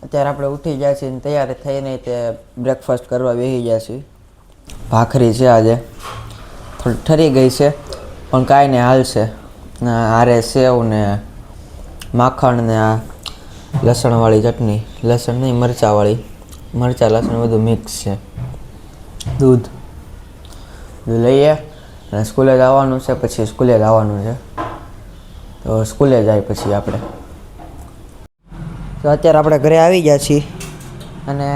અત્યારે આપણે ઉઠી ગયા છીએ ને તૈયાર થઈને તે બ્રેકફાસ્ટ કરવા બેસી ગયા છીએ. ભાખરી છે આજે, થોડી ઠરી ગઈ છે પણ કાંઈ નહીં, હાલશે. હારે સેવ ને માખણ ને આ લસણવાળી ચટણી, લસણ નહીં મરચાંવાળી, મરચાં લસણ બધું મિક્સ છે. દૂધ લઈએ અને સ્કૂલે જવાનું છે. પછી સ્કૂલે જવાનું છે તો સ્કૂલે જાય પછી આપણે. તો અત્યારે આપણે ઘરે આવી ગયા છીએ અને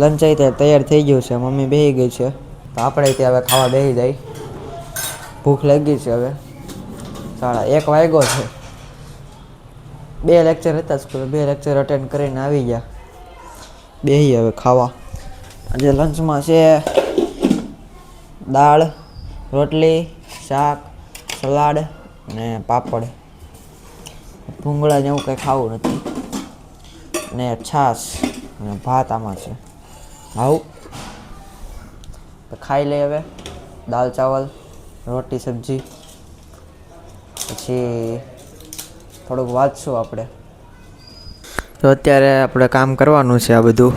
લંચ આવી તૈયાર થઈ ગયું છે. મમ્મી બેસી ગઈ છે તો આપણે ત્યાં હવે ખાવા બેસી જાય. ભૂખ લાગી છે. હવે 1:30 વાગ્યો છે. 2 લેક્ચર હતા સ્કૂલે, 2 લેક્ચર અટેન્ડ કરીને આવી ગયા. બેસી હવે ખાવા. આજે લંચમાં છે દાળ, રોટલી, શાક, સલાડ અને પાપડ. ભૂંગળા જેવું કંઈ ખાવું નથી ને છાશ અને ભાત આમાં છે. આવું તો ખાઈ લઈ હવે. દાળ ચાવલ, રોટી સબ્જી, પછી થોડુંક વાંચશું આપણે. તો અત્યારે આપણે કામ કરવાનું છે. આ બધું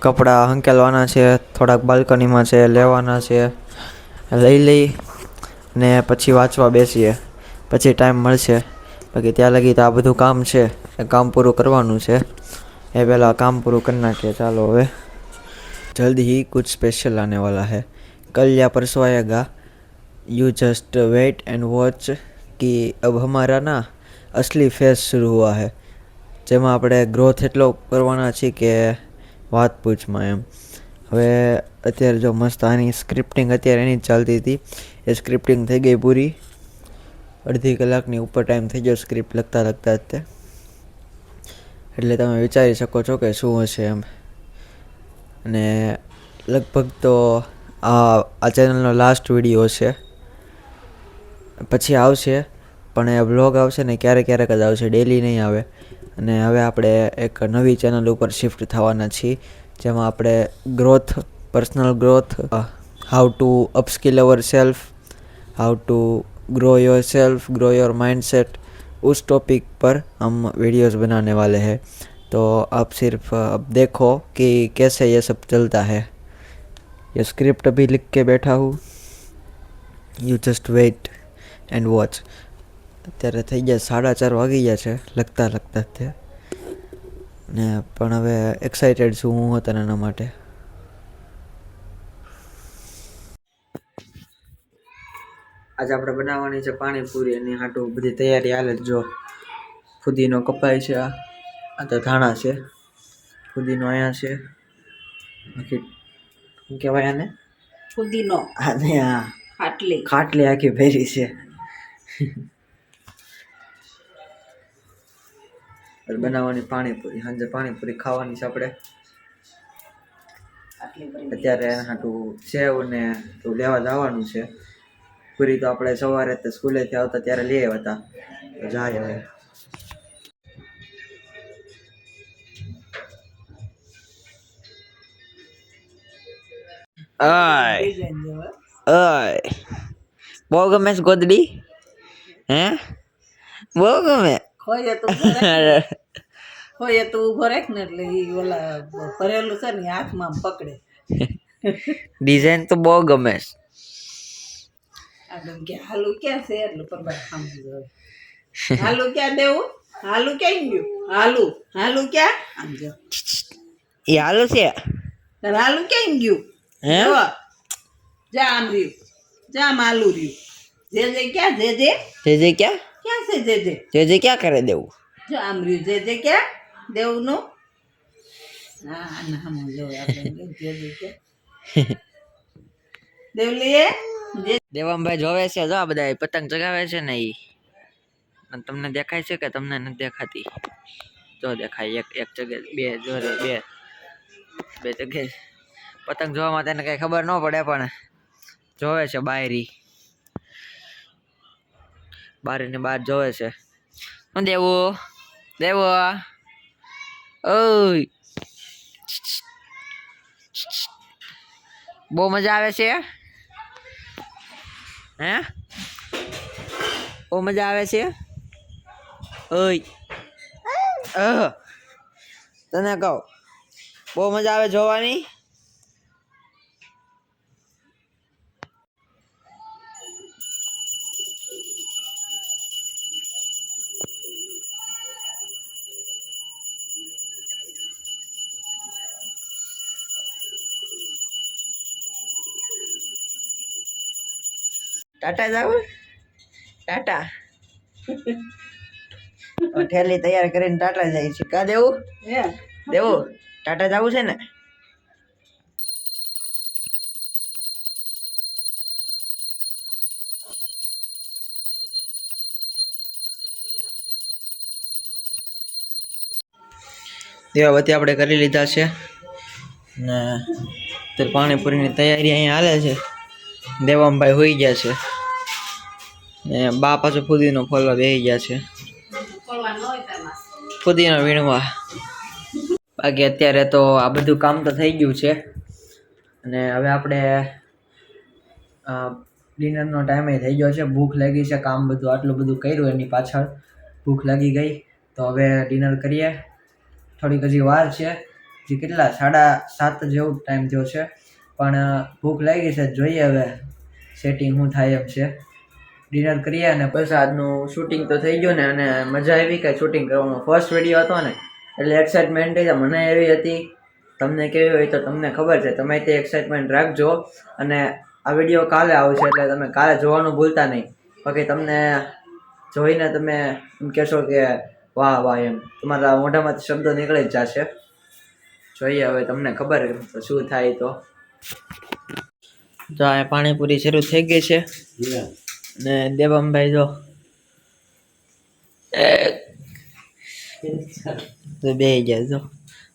કપડાં હંકેલવાના છે, થોડાક બાલ્કનીમાં છે લેવાના છે, લઈ ને પછી વાંચવા બેસીએ. પછી ટાઈમ મળશે. બાકી ત્યાં લગી તો આ બધું કામ છે એ કામ પૂરું કરવાનું છે. એ પહેલાં કામ પૂરું કરી નાખીએ. ચાલો હવે. जल्दी ही कुछ स्पेशल आने वाला है. कल या परसों आएगा. You just wait and watch कि अब हमारा ना असली फेस शुरू हुआ है. જેમાં આપણે ગ્રોથ એટલો કરવાના છીએ કે વાત પૂછમાં એમ. હવે અત્યારે જો મસ્ત આની સ્ક્રિપ્ટિંગ અત્યારે એની જ ચાલતી હતી. એ સ્ક્રિપ્ટિંગ થઈ ગઈ પૂરી. અડધી કલાકની ઉપર ટાઈમ થઈ ગયો સ્ક્રિપ્ટ લખતા લખતા જ તે. એટલે તમે વિચારી શકો છો કે શું હશે એમ. અને લગભગ તો આ ચેનલનો લાસ્ટ વિડીયો છે. પછી આવશે પણ એ બ્લોગ આવશે ને ક્યારેક ક્યારેક જ આવશે, ડેલી નહીં આવે. અને હવે આપણે એક નવી ચેનલ ઉપર શિફ્ટ થવાના છીએ જેમાં આપણે growth, personal growth, how to upskill our self, how to grow your self, grow your mindset, उस टॉपिक पर हम वीडियोस बनाने वाले हैं. तो आप सिर्फ अब देखो कि कैसे ये सब चलता है. ये स्क्रिप्ट अभी लिख के बैठा हूँ. You just wait and watch. અત્યારે થઈ ગયા 4:30 વાગી ગયા છે લખતા લખતા તે. ને પણ હવે એક્સાઇટેડ છું હું હતા એના માટે. આજે આપણે બનાવવાની છે પાણીપુરી. એની હાટું બધી તૈયારી હાલે. જો ફુદીનો કપાય છે, આ તો ધાણા છે. ફુદીનો અહીંયા છે. બાકી શું કહેવાય આને? ફુદીનો. આને આ ખાટલી આખી ભેરી છે. બનાવવાની પાણીપુરી. સાંજે પાણીપુરી ખાવાની છે આપણે. અત્યારે એના હાટું સેવ ને લેવા જવાનું છે. પૂરી તો આપણે સવારે તો સ્કૂલેથી આવતા ત્યારે લઈ આવ્યા હતા. તો જાય હવે. બહુ ગમે છે ગોદડી? હે બહુ ગમે? ખોઈએ તો ઉભો રાખ ને એટલે ઈ ઓલા ભરેલું છે ને હાથમાં પકડે. ડિઝાઇન તો બહુ ગમે છે. કે હાલુ ક્યાં છે એટલે પરબાર સામે જોવે. હાલુ ક્યાં દેવું? હાલુ ક્યાં ગયું? હાલુ ક્યાં? આમ જો ઈ હાલુ છે. તાર હાલુ ક્યાં ગયું? હે જા આમ રહ્યું, જા આમ હાલુ રહ્યું. જે ક્યાં? જે ક્યાં? ક્યાં છે જે ક્યાં કરે દેવું? જો આમ રહ્યું જે ક્યાં દેવું નું. હા ના હમ જો આપણે જે ક્યાં દેવલીએ. દેવામભાઈ જોવે છે. જો આ બધા પતંગ ચગાવે છે ને ઈ. તમને દેખાય છે કે તમને નથી દેખાતી? જો દેખાય. એક જગ્યાએ બે જોરે બે જગ્યાએ પતંગ જોવામાં તેને કઈ ખબર ન પડે પણ જોવે છે. બારીની બહાર જોવે છે. શું દેવું ઓય બહુ મજા આવે છે. હે બહુ મજા આવે છે. ઓય તને કહું બહુ મજા આવે જોવાની. ટાટા જાવ ટાટા ઠેલી તૈયાર કરીને ટાટા જાય છે. કા દેવું દેવું ટાટા જવું છે ને. દીવાબત્તી આપણે કરી લીધા છે ને તે પાણીપુરીની તૈયારી અહીંયા હાલે છે. દેવામભાઈ હોઈ ગયા છે ને બા પાછો ફુદીનો ફોલવા બેસી ગયા છે. ફુદીનો વીણવા. બાકી અત્યારે તો આ બધું કામ તો થઈ ગયું છે અને હવે આપણે ડિનરનો ટાઈમે થઈ ગયો છે. ભૂખ લાગી છે. કામ બધું આટલું બધું કર્યું એની પાછળ ભૂખ લાગી ગઈ. તો હવે ડિનર કરીએ. થોડીક હજી વાર છે. હજી કેટલા 7:30 જેવું ટાઈમ થયો છે પણ ભૂખ લાગી છે. જોઈએ હવે સેટિંગ શું થાય એમ છે. ડિનર કરીએ અને પછી આજનું શૂટિંગ તો થઈ ગયું ને અને મજા આવી કે શૂટિંગ કરવાનો ફર્સ્ટ વિડીયો હતો ને એટલે એક્સાઇટમેન્ટ થઈ મને એવી હતી. તમને કેવી હોય તો તમને ખબર છે. તમે તે એક્સાઇટમેન્ટ રાખજો અને આ વિડીયો કાલે આવશે એટલે તમે કાલે જોવાનું ભૂલતા નહીં. બાકી તમને જોઈને તમે એમ કહેશો કે વાહ વાહ એમ તમારા મોઢામાંથી શબ્દો નીકળી જ જશે. જોઈએ હવે તમને ખબર તો શું થાય. તો જો આ પાણીપુરી શરૂ થઈ ગઈ છે ને દેવમભાઈ જો બેસી ગયા જો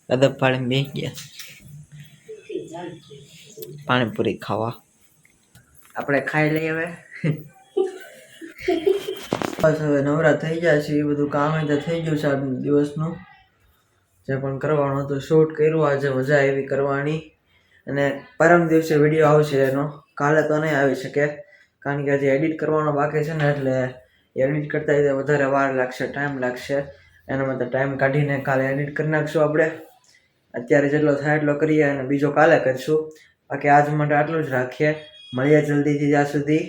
કદબ પાડીને બેસી ગયા પાણીપુરી ખાવા. આપણે ખાઈ લઈએ હવે. બસ હવે નવરા થઈ ગયા છે. એ બધું કામ તો થઈ ગયું છે આજનું દિવસનું જે પણ કરવાનું હતું શૂટ કર્યું. આજે મજા આવી કરવાની અને પરમ દિવસે વિડીયો આવશે એનો. કાલે તો નહીં આવી શકે કારણ કે હજી એડિટ કરવાનો બાકી છે ને એટલે એડિટ કરતા વધારે વાર લાગશે, ટાઈમ લાગશે. એના માટે ટાઈમ કાઢીને કાલે એડિટ કરી નાખશું આપણે. અત્યારે જેટલો થાય એટલો કરીએ અને બીજો કાલે કરીશું. બાકી આજ માટે આટલું જ રાખીએ. મળીએ જલ્દીથી ત્યાં સુધી.